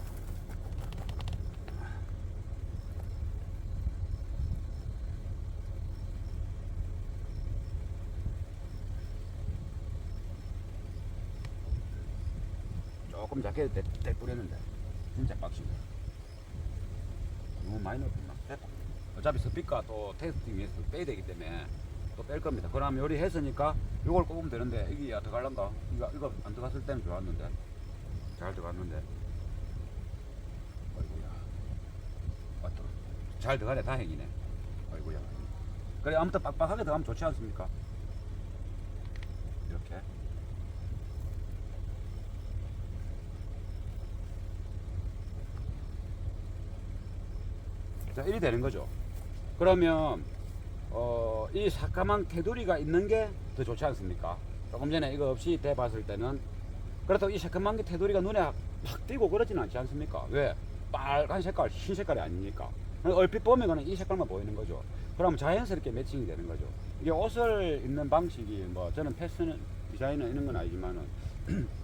조금 작게 뿌렸는데 진짜 빡시네. 너무 많이 넣었구나. 됐다. 어차피 스피커 또 테스팅 위해서 빼야 되기 때문에 또 뺄 겁니다. 그럼 요리 했으니까 이걸 꼽으면 되는데, 이게 야 들어갈란가? 이거 안 들어갔을 때는 좋았는데, 잘 들어갔는데. 어이구야. 맞다. 잘 들어가네. 다행이네. 어이구야. 그래, 아무튼 빡빡하게 들어가면 좋지 않습니까? 이렇게. 자, 이리 되는 거죠. 그러면 이 새까만 테두리가 있는 게 더 좋지 않습니까? 조금 전에 이거 없이 대봤을 때는, 그렇다고 이 새까만 게 테두리가 눈에 확 띄고 그러지는 않지 않습니까? 왜? 빨간 색깔, 흰 색깔이 아니니까. 얼핏 보면 이 색깔만 보이는 거죠. 그럼 자연스럽게 매칭이 되는 거죠. 이게 옷을 입는 방식이, 뭐 저는 패션 디자이너 이런 건 아니지만은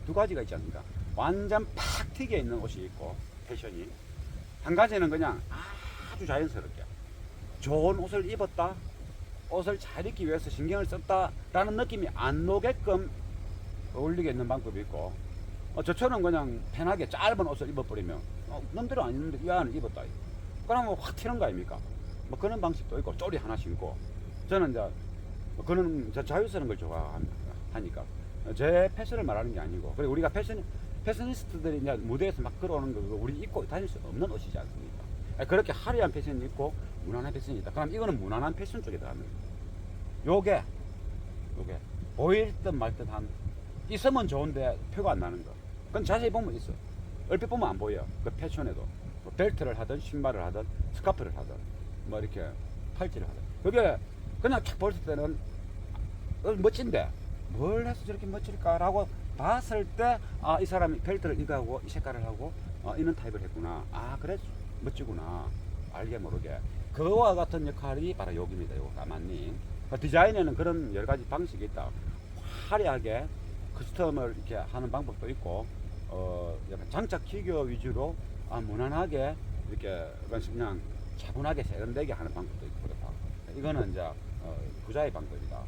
두 가지가 있지 않습니까? 완전 팍 튀게 있는 옷이 있고, 패션이. 한 가지는 그냥 아주 자연스럽게 좋은 옷을 입었다, 옷을 잘 입기 위해서 신경을 썼다라는 느낌이 안 오게끔 어울리게 있는 방법이 있고, 저처럼 그냥 편하게 짧은 옷을 입어버리면 남들은 안 입는데 이 안을 입었다, 그러면 확 튀는 거 아닙니까? 뭐 그런 방식도 있고, 쪼리 하나 신고. 저는 이제 그런 자유스러운 걸 좋아하니까 제 패션을 말하는 게 아니고, 그리고 우리가 패셔니스트들이 이제 무대에서 막 걸어오는 거 우리 입고 다닐 수 없는 옷이지 않습니까? 그렇게 화려한 패션이 있고 무난한 패션이 있다. 그럼 이거는 무난한 패션 쪽에 들어가는 거예요. 요게 보일 듯 말 듯 한, 있으면 좋은데 표가 안 나는 거, 그건 자세히 보면 있어. 얼핏 보면 안 보여. 그 패션에도 뭐 벨트를 하든 신발을 하든 스카프를 하든 뭐 이렇게 팔찌를 하든, 그게 그냥 탁 봤을 때는 멋진데 뭘 해서 저렇게 멋질까라고 봤을 때, 이 사람이 벨트를 이거 하고 이 색깔을 하고 이런 타입을 했구나, 그래 멋지구나, 알게 모르게. 그와 같은 역할이 바로 여기입니다. 요 까만님. 디자인에는 그런 여러 가지 방식이 있다. 화려하게 커스텀을 이렇게 하는 방법도 있고, 약간 장착 기교 위주로 무난하게 이렇게 그냥 차분하게 세련되게 하는 방법도 있고 그렇다. 이거는 이제 부자의 방법이다.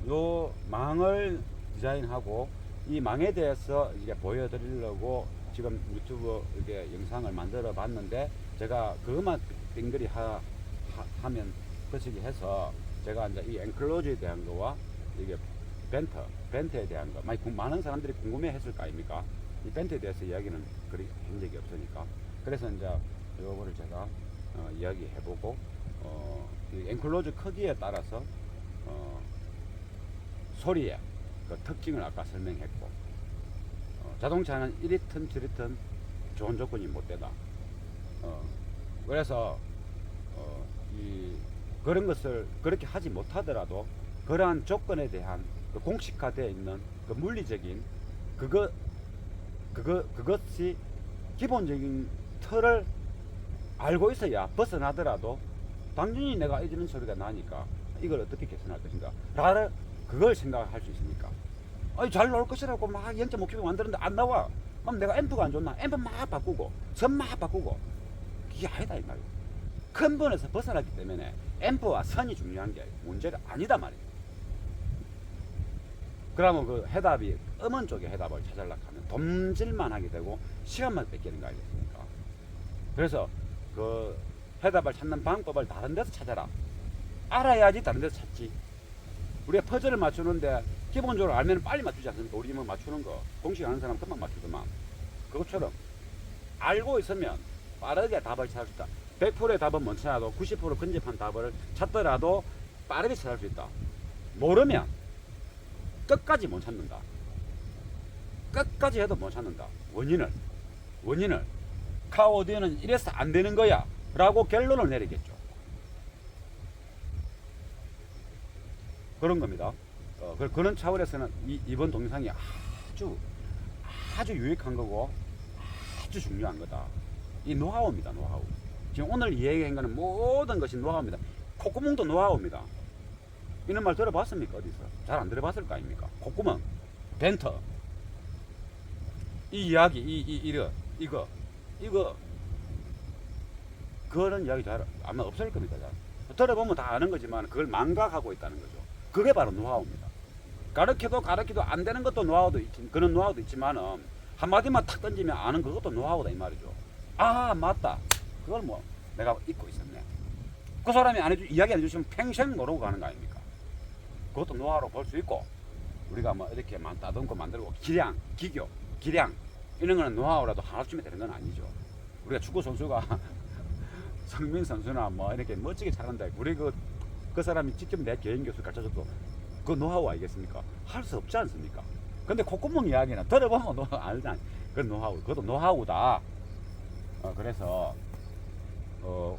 요 망을 디자인하고, 이 망에 대해서 이제 보여드리려고 지금 유튜브 이렇게 영상을 만들어 봤는데, 제가 그것만 빙그리 하면 끝이기 해서, 제가 이제 이 엔클로즈에 대한 거와 이게 벤트에 대한 거, 많은 사람들이 궁금해 했을 거 아닙니까? 이 벤트에 대해서 이야기는 그리 한 적이 없으니까. 그래서 이제 요거를 제가 이야기해 보고, 이 엔클로즈 크기에 따라서 소리의 그 특징을 아까 설명했고, 자동차는 1리턴, 2리턴 좋은 조건이 못 되다. 그래서 그런 것을 그렇게 하지 못하더라도 그러한 조건에 대한 그 공식화되어 있는 그 물리적인 그것이 기본적인 틀을 알고 있어야 벗어나더라도 당연히 내가 이런 소리가 나니까 이걸 어떻게 개선할 것인가 라를 그걸 생각할 수 있으니까, 잘 나올 것이라고 막 0.5kg 만드는데 안 나와. 그럼 내가 앰프가 안 좋나? 앰프 막 바꾸고 선 막 바꾸고, 그게 아니다 이 말이야. 근본에서 벗어났기 때문에 앰프와 선이 중요한 게 문제가 아니다 말이야. 그러면 그 해답이 음원 쪽의 해답을 찾으려고 하면 돈질만 하게 되고 시간만 뺏기는 거 아니겠습니까? 그래서 그 해답을 찾는 방법을 다른 데서 찾아라. 알아야지 다른 데서 찾지. 우리가 퍼즐을 맞추는데 기본적으로 알면 빨리 맞추지 않습니까? 우리 뭐 맞추는 거 공식 아는 사람 금방 맞추더만. 그것처럼 알고 있으면 빠르게 답을 찾을 수 있다. 100%의 답은 못 찾아도 90% 근접한 답을 찾더라도 빠르게 찾을 수 있다. 모르면 끝까지 못 찾는다. 끝까지 해도 못 찾는다. 원인을 카오디는 이래서 안 되는 거야 라고 결론을 내리겠죠. 그런 겁니다. 그런 차원에서는 이번 동영상이 아주 유익한 거고 아주 중요한 거다. 이 노하우입니다. 노하우. 지금 오늘 이야기한 거는 모든 것이 노하우입니다. 콧구멍도 노하우입니다. 이런 말 들어봤습니까? 어디서? 잘 안 들어봤을 거 아닙니까? 콧구멍, 벤터, 이 이야기, 이거, 그런 이야기 잘 아마 없을 겁니다. 잘. 들어보면 다 아는 거지만 그걸 망각하고 있다는 거죠. 그게 바로 노하우입니다. 가르쳐도 안 되는 것도 노하우도 있지, 그런 노하우도 있지만은 한마디만 탁 던지면 아는 그것도 노하우다 이 말이죠. 아 맞다. 그걸 뭐 내가 잊고 있었네. 그 사람이 이야기 안 해주시면 평생 모르고 가는 거 아닙니까? 그것도 노하우로 볼 수 있고 우리가 뭐 이렇게 따듬고 만들고 기량 이런 거는 노하우라도 하나쯤에 되는 건 아니죠. 우리가 축구 선수가 성민 선수나 뭐 이렇게 멋지게 잘한다. 우리 그 사람이 직접 내 개인 교수 가르쳐줘도 그 노하우 아니겠습니까? 할 수 없지 않습니까? 근데 콧구멍 이야기는 들어보면 노하우 알잖아. 그건 노하우. 그것도 노하우다. 그래서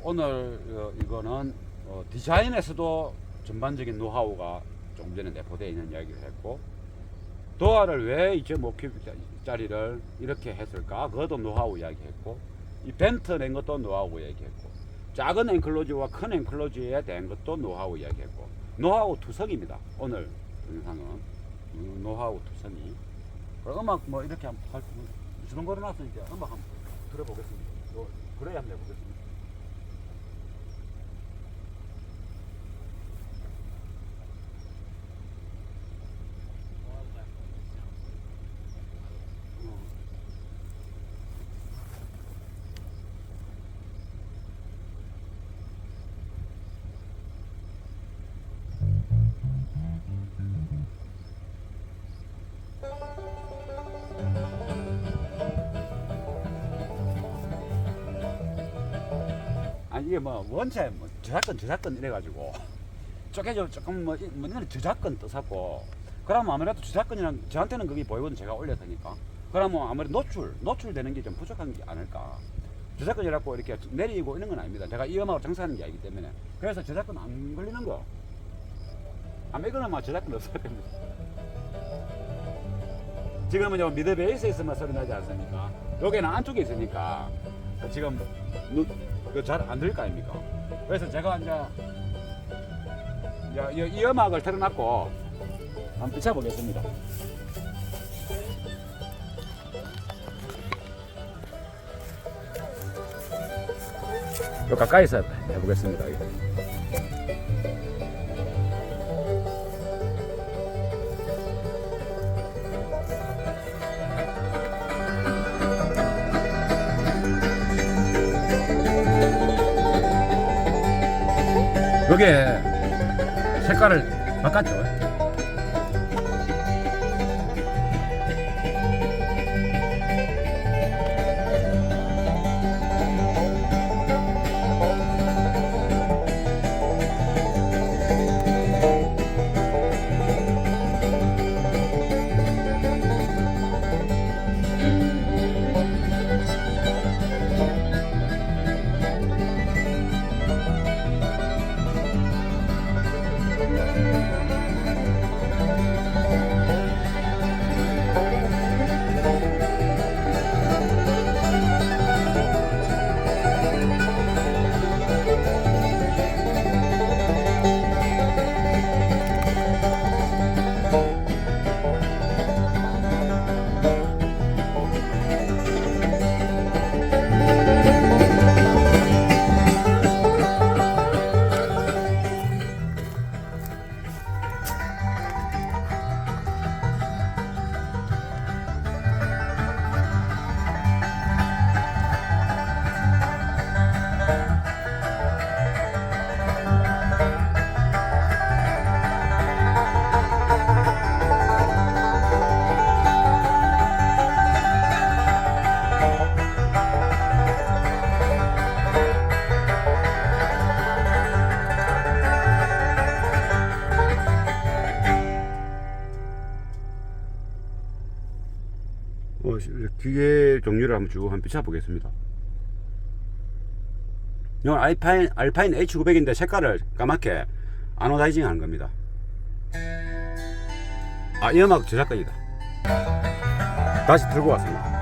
오늘 이거는 디자인에서도 전반적인 노하우가 조금 전에 내포되어 있는 이야기를 했고 도화를 왜 2.5큐빅짜리를 이렇게 했을까? 그것도 노하우 이야기했고 이 벤트 낸 것도 노하우 이야기했고 작은 엔클로즈와 큰 엔클로즈에 대한 것도 노하우 이야기했고 노하우 투성입니다. 오늘 영상은 노하우 투성이 음악 뭐 이렇게 한번 주름 걸어놨으니까 음악 한번 들어보겠습니다. 그래야 한번 해보겠습니다. 이게 뭐 원체 뭐 저작권 이래가지고 쪼개져 조금 뭐 이거는 저작권 뜻하고 그러면 아무래도 저작권이랑 저한테는 그게 보이거든. 제가 올렸으니까 그러면 아무래도 노출되는 게 좀 부족한 게 아닐까. 저작권이라고 이렇게 내리고 이런 건 아닙니다. 제가 이 음악으로 장사하는 게 아니기 때문에 그래서 저작권 안 걸리는 거 아마 이거는 뭐 저작권 없어야 됩니다. 지금은 미드 베이스에 있으면 소리 나지 않습니까? 여기는 안쪽에 있으니까 지금 잘 안 들릴 거 아닙니까? 그래서 제가 이제 이 음악을 틀어놨고 한번 비춰보겠습니다. 요 가까이서 해보겠습니다. 여기에 색깔을 바꿨죠. 기계 종류를 한번 비춰보겠습니다. 이건 알파인 H900인데 색깔을 까맣게 아노다이징 하는 겁니다. 이 음악 저작권이다. 다시 들고 왔습니다.